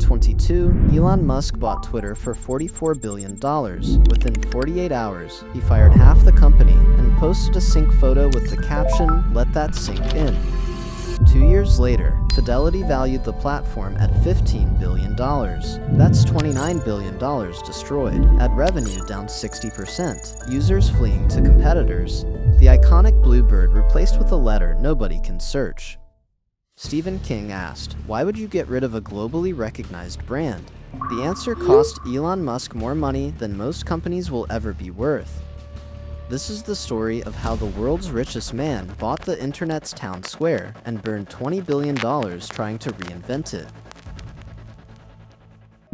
2022, Elon Musk bought Twitter for $44 billion. Within 48 hours, he fired half the company and posted a sync photo with the caption, "Let that sink in." 2 years later, Fidelity valued the platform at $15 billion. That's $29 billion destroyed. Ad revenue down 60%. Users fleeing to competitors. The iconic bluebird replaced with a letter nobody can search. Stephen King asked, "Why would you get rid of a globally recognized brand?" The answer cost Elon Musk more money than most companies will ever be worth. This is the story of how the world's richest man bought the internet's town square and burned $20 billion trying to reinvent it.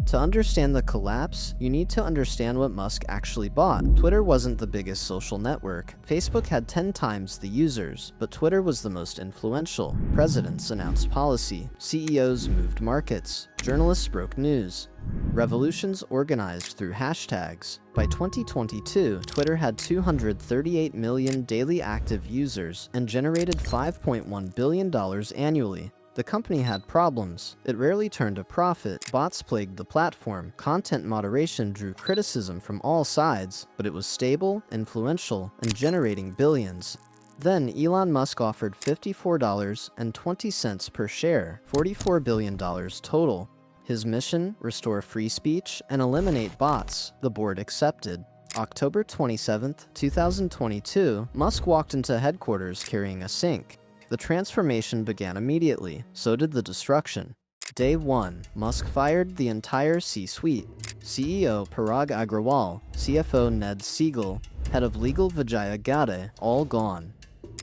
To understand the collapse, you need to understand what Musk actually bought. Twitter wasn't the biggest social network. Facebook had 10 times the users, but Twitter was the most influential. Presidents announced policy, CEOs moved markets, journalists broke news. Revolutions organized through hashtags. By 2022, Twitter had 238 million daily active users and generated $5.1 billion annually. The company had problems. It rarely turned a profit. Bots plagued the platform. Content moderation drew criticism from all sides, but it was stable, influential, and generating billions. Then Elon Musk offered $54.20 per share, $44 billion total. His mission, restore free speech and eliminate bots. The board accepted. October 27, 2022, Musk walked into headquarters carrying a sink. The transformation began immediately, so did the destruction. Day 1, Musk fired the entire C-suite. CEO Parag Agrawal, CFO Ned Siegel, head of legal Vijaya Gadde, all gone.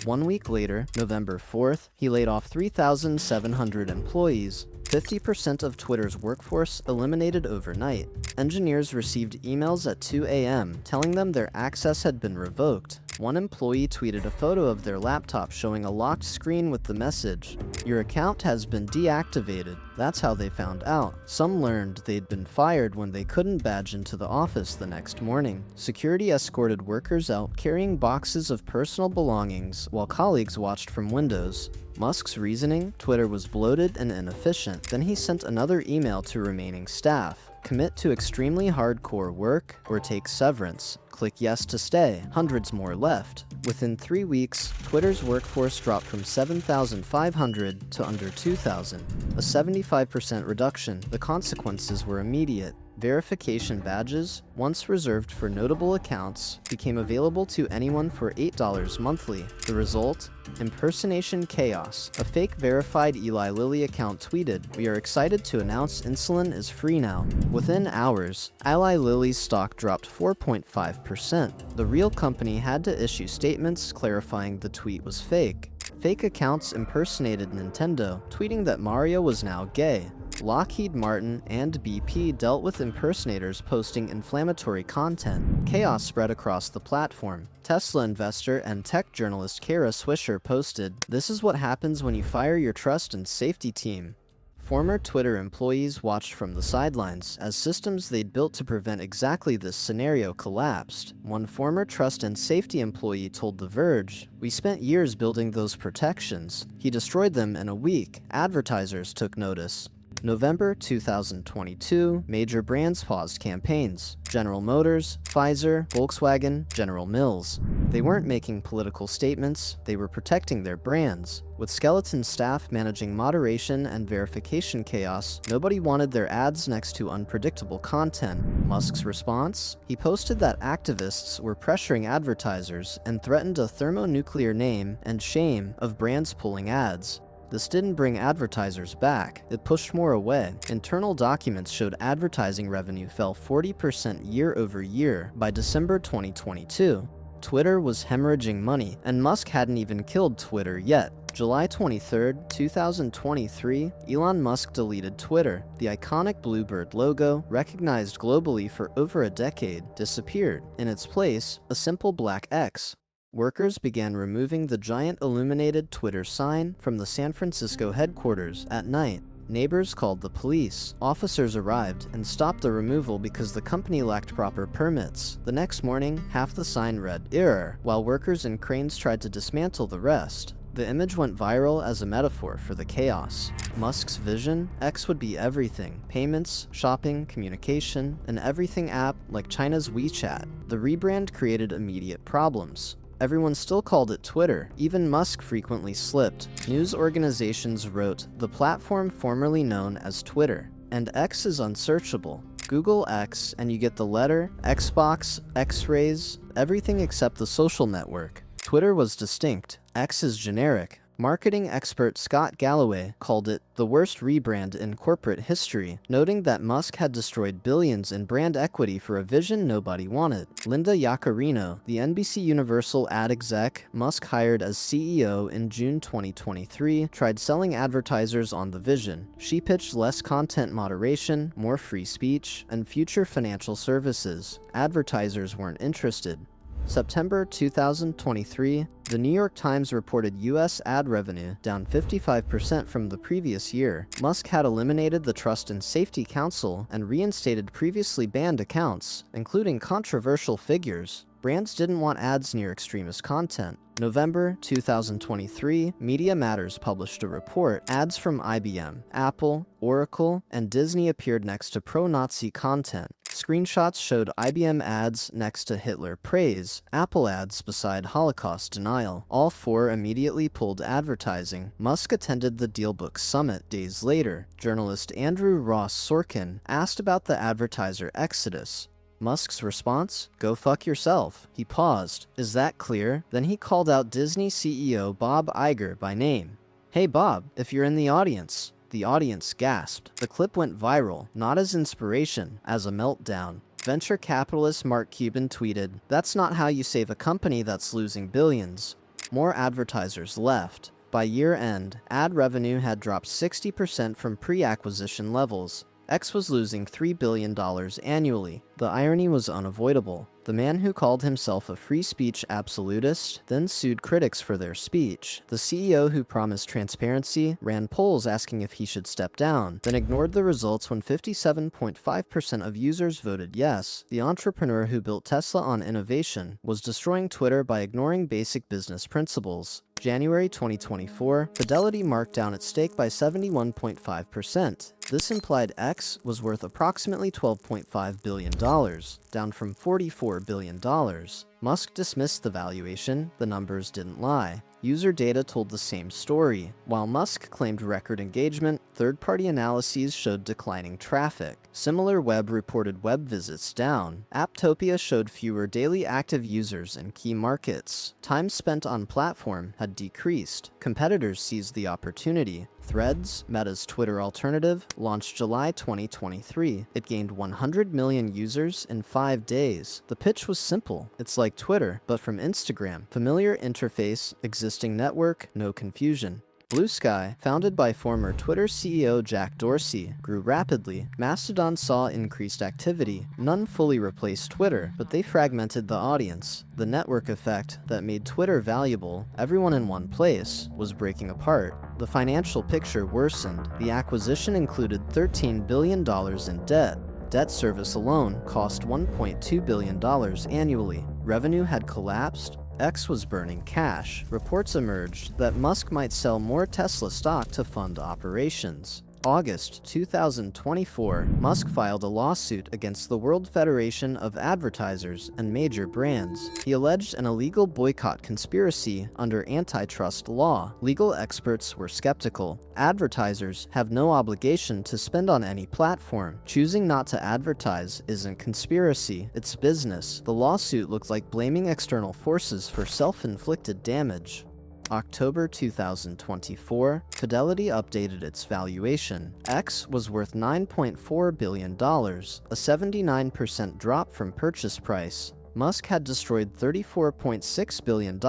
1 week later, November 4th, he laid off 3,700 employees. 50% of Twitter's workforce eliminated overnight. Engineers received emails at 2 a.m. telling them their access had been revoked. One employee tweeted a photo of their laptop showing a locked screen with the message, "Your account has been deactivated." That's how they found out. Some learned they'd been fired when they couldn't badge into the office the next morning. Security escorted workers out carrying boxes of personal belongings while colleagues watched from windows. Musk's reasoning? Twitter was bloated and inefficient. Then he sent another email to remaining staff. Commit to extremely hardcore work or take severance. Click yes to stay. Hundreds more left. Within 3 weeks, Twitter's workforce dropped from 7,500 to under 2,000, a 75% reduction. The consequences were immediate. Verification badges, once reserved for notable accounts, became available to anyone for $8 monthly. The result? Impersonation chaos. A fake verified Eli Lilly account tweeted, "We are excited to announce insulin is free now." Within hours, Eli Lilly's stock dropped 4.5%. The real company had to issue statements clarifying the tweet was fake. Fake accounts impersonated Nintendo, tweeting that Mario was now gay. Lockheed Martin and BP dealt with impersonators posting inflammatory content. Chaos spread across the platform. Tesla investor and tech journalist Kara Swisher posted, "This is what happens when you fire your trust and safety team." Former Twitter employees watched from the sidelines as systems they'd built to prevent exactly this scenario collapsed. One former trust and safety employee told The Verge, "We spent years building those protections. He destroyed them in a week." Advertisers took notice. November 2022, major brands paused campaigns. General Motors, Pfizer, Volkswagen, General Mills. They weren't making political statements, they were protecting their brands. With skeleton staff managing moderation and verification chaos, nobody wanted their ads next to unpredictable content. Musk's response? He posted that activists were pressuring advertisers and threatened a thermonuclear name and shame of brands pulling ads. This didn't bring advertisers back, it pushed more away. Internal documents showed advertising revenue fell 40% year over year by December 2022. Twitter was hemorrhaging money, and Musk hadn't even killed Twitter yet. July 23, 2023, Elon Musk deleted Twitter. The iconic bluebird logo, recognized globally for over a decade, disappeared. In its place, a simple black X. Workers began removing the giant illuminated Twitter sign from the San Francisco headquarters at night. Neighbors called the police. Officers arrived and stopped the removal because the company lacked proper permits. The next morning, half the sign read, "Error," while workers and cranes tried to dismantle the rest. The image went viral as a metaphor for the chaos. Musk's vision? X would be everything. Payments, shopping, communication, an everything app like China's WeChat. The rebrand created immediate problems. Everyone still called it Twitter. Even Musk frequently slipped. News organizations wrote, the platform formerly known as Twitter. And X is unsearchable. Google X and you get the letter, Xbox, X-rays, everything except the social network. Twitter was distinct. X is generic. Marketing expert Scott Galloway called it the worst rebrand in corporate history, noting that Musk had destroyed billions in brand equity for a vision nobody wanted. Linda Yaccarino, the NBC Universal ad exec Musk hired as CEO in June 2023, tried selling advertisers on the vision. She pitched less content moderation, more free speech, and future financial services. Advertisers weren't interested. September 2023, the New York Times reported U.S. ad revenue down 55% from the previous year. Musk had eliminated the Trust and Safety Council and reinstated previously banned accounts, including controversial figures. Brands didn't want ads near extremist content. November 2023, Media Matters published a report. Ads from IBM, Apple, Oracle, and Disney appeared next to pro-Nazi content. Screenshots showed IBM ads next to Hitler praise, Apple ads beside Holocaust denial. All four immediately pulled advertising. Musk attended the DealBook Summit days later. Journalist Andrew Ross Sorkin asked about the advertiser exodus. Musk's response? Go fuck yourself. He paused. Is that clear? Then he called out Disney CEO Bob Iger by name. Hey Bob, if you're in the audience. The audience gasped. The clip went viral, not as inspiration, as a meltdown. Venture capitalist Mark Cuban tweeted, "That's not how you save a company that's losing billions." More advertisers left. By year-end, ad revenue had dropped 60% from pre-acquisition levels. X was losing $3 billion annually. The irony was unavoidable. The man who called himself a free speech absolutist then sued critics for their speech. The CEO who promised transparency ran polls asking if he should step down, then ignored the results when 57.5% of users voted yes. The entrepreneur who built Tesla on innovation was destroying Twitter by ignoring basic business principles. January 2024, Fidelity marked down its stake by 71.5%. This implied X was worth approximately $12.5 billion, down from $44 billion. Musk dismissed the valuation. The numbers didn't lie. User data told the same story. While Musk claimed record engagement, third-party analyses showed declining traffic. Similarweb reported web visits down. Apptopia showed fewer daily active users in key markets. Time spent on platform had decreased. Competitors seized the opportunity. Threads, Meta's Twitter alternative, launched July 2023. It gained 100 million users in 5 days. The pitch was simple. It's like Twitter, but from Instagram. Familiar interface, existing network, no confusion. Blue Sky, founded by former Twitter CEO Jack Dorsey, grew rapidly. Mastodon saw increased activity. None fully replaced Twitter, but they fragmented the audience. The network effect that made Twitter valuable, everyone in one place, was breaking apart. The financial picture worsened. The acquisition included $13 billion in debt. Debt service alone cost $1.2 billion annually. Revenue had collapsed. X was burning cash. Reports emerged that Musk might sell more Tesla stock to fund operations. August 2024, Musk filed a lawsuit against the World Federation of Advertisers and major brands. He alleged an illegal boycott conspiracy under antitrust law. Legal experts were skeptical. Advertisers have no obligation to spend on any platform. Choosing not to advertise isn't conspiracy, it's business. The lawsuit looked like blaming external forces for self-inflicted damage. October 2024, Fidelity updated its valuation. X was worth $9.4 billion, a 79% drop from purchase price. Musk had destroyed $34.6 billion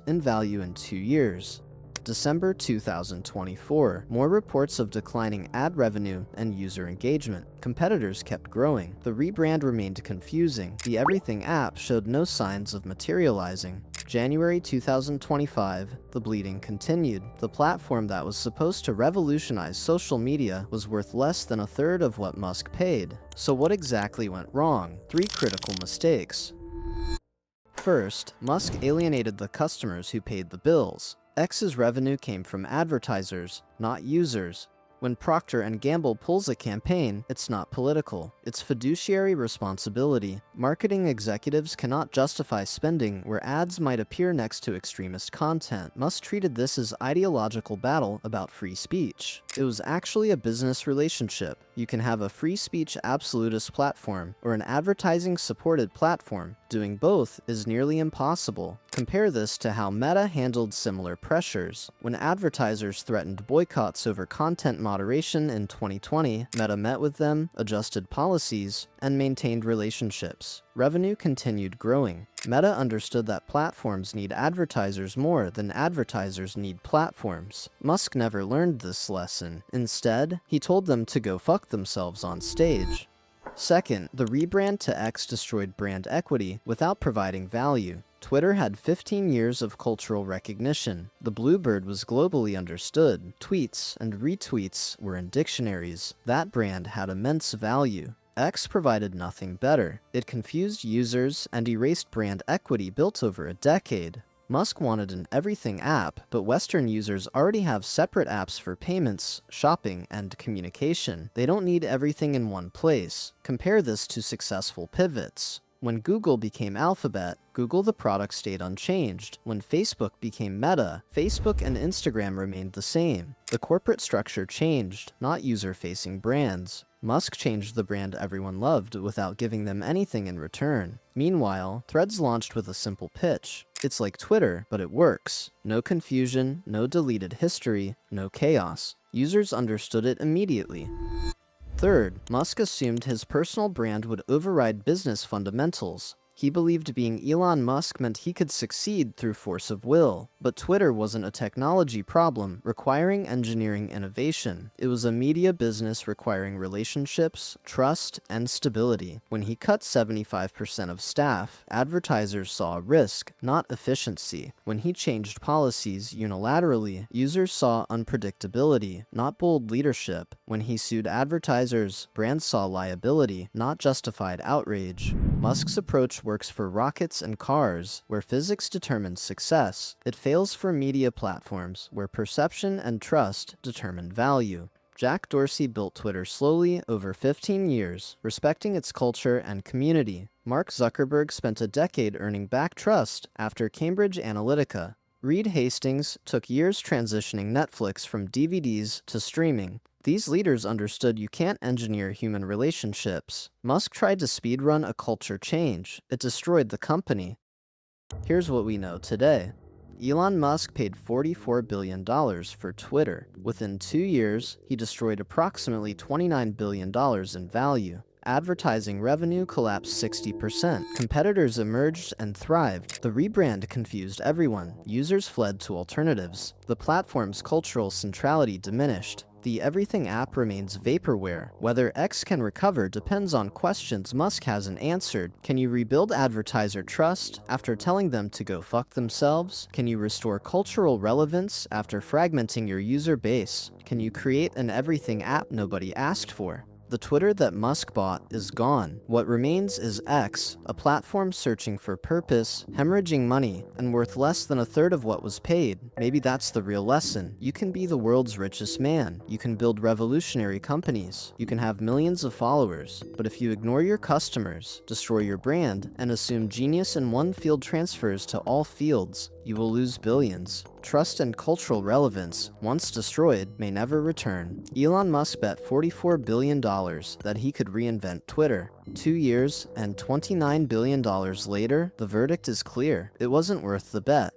in value in 2 years. December 2024, more reports of declining ad revenue and user engagement. Competitors kept growing. The rebrand remained confusing. The Everything app showed no signs of materializing. January 2025, the bleeding continued. The platform that was supposed to revolutionize social media was worth less than a third of what Musk paid. So what exactly went wrong? 3 critical mistakes. First, Musk alienated the customers who paid the bills. X's revenue came from advertisers, not users. When Procter & Gamble pulls a campaign, it's not political. It's fiduciary responsibility. Marketing executives cannot justify spending where ads might appear next to extremist content. Musk treated this as ideological battle about free speech. It was actually a business relationship. You can have a free speech absolutist platform or an advertising-supported platform. Doing both is nearly impossible. Compare this to how Meta handled similar pressures. When advertisers threatened boycotts over content moderation in 2020, Meta met with them, adjusted policies, and maintained relationships. Revenue continued growing. Meta understood that platforms need advertisers more than advertisers need platforms. Musk never learned this lesson. Instead, he told them to go fuck themselves on stage. Second, the rebrand to X destroyed brand equity without providing value. Twitter had 15 years of cultural recognition. The Bluebird was globally understood. Tweets and retweets were in dictionaries. That brand had immense value. X provided nothing better. It confused users and erased brand equity built over a decade. Musk wanted an everything app, but Western users already have separate apps for payments, shopping, and communication. They don't need everything in one place. Compare this to successful pivots. When Google became Alphabet, Google the product stayed unchanged. When Facebook became Meta, Facebook and Instagram remained the same. The corporate structure changed, not user-facing brands. Musk changed the brand everyone loved without giving them anything in return. Meanwhile, Threads launched with a simple pitch. It's like Twitter, but it works. No confusion, no deleted history, no chaos. Users understood it immediately. Third, Musk assumed his personal brand would override business fundamentals. He believed being Elon Musk meant he could succeed through force of will. But Twitter wasn't a technology problem requiring engineering innovation. It was a media business requiring relationships, trust, and stability. When he cut 75% of staff, advertisers saw risk, not efficiency. When he changed policies unilaterally, users saw unpredictability, not bold leadership. When he sued advertisers, brands saw liability, not justified outrage. Musk's approach works for rockets and cars, where physics determines success. It fails for media platforms, where perception and trust determine value. Jack Dorsey built Twitter slowly over 15 years, respecting its culture and community. Mark Zuckerberg spent a decade earning back trust after Cambridge Analytica. Reed Hastings took years transitioning Netflix from DVDs to streaming. These leaders understood you can't engineer human relationships. Musk tried to speedrun a culture change. It destroyed the company. Here's what we know today. Elon Musk paid $44 billion for Twitter. Within 2 years, he destroyed approximately $29 billion in value. Advertising revenue collapsed 60%. Competitors emerged and thrived. The rebrand confused everyone. Users fled to alternatives. The platform's cultural centrality diminished. The everything app remains vaporware. Whether X can recover depends on questions Musk hasn't answered. Can you rebuild advertiser trust after telling them to go fuck themselves? Can you restore cultural relevance after fragmenting your user base? Can you create an everything app nobody asked for? The Twitter that Musk bought is gone. What remains is X, a platform searching for purpose, hemorrhaging money, and worth less than a third of what was paid. Maybe that's the real lesson. You can be the world's richest man. You can build revolutionary companies. You can have millions of followers. But if you ignore your customers, destroy your brand, and assume genius in one field transfers to all fields, you will lose billions. Trust and cultural relevance, once destroyed, may never return. Elon Musk bet $44 billion that he could reinvent Twitter. 2 years and $29 billion later, the verdict is clear. It wasn't worth the bet.